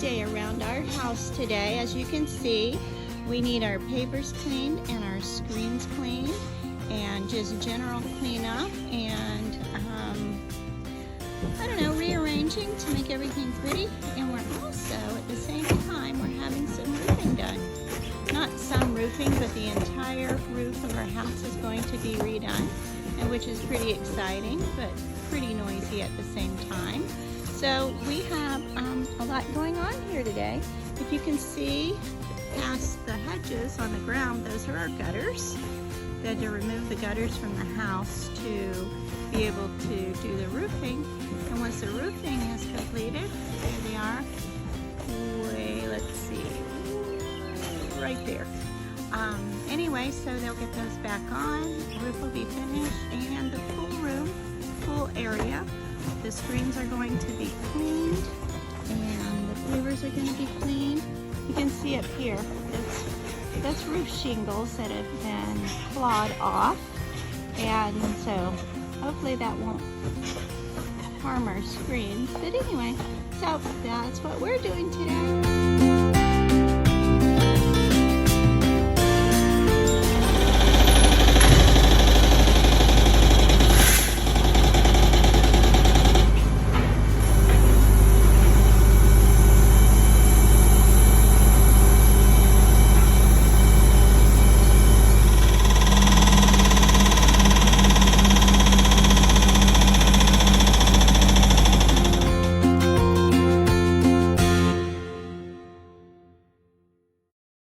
day around our house today. As you can see, we need our pavers cleaned and our screens cleaned and just general cleanup and I don't know, rearranging to make everything pretty. And we're also, at the same time, we're having some roofing done. Not some roofing, but the entire roof of our house is going to be redone, and which is pretty exciting, but pretty noisy at the same time. So we have a lot going on here today. If you can see past the hedges on the ground, those are our gutters. We had to remove the gutters from the house to be able to do the roofing. And once the roofing is completed, there they are. Let's see, right there. Anyway, so they'll get those back on. The roof will be finished, and the pool area. The screens are going to be cleaned, and the pavers are going to be cleaned. You can see up here, that's roof shingles that have been clawed off, and so hopefully that won't harm our screens. But anyway, so that's what we're doing today.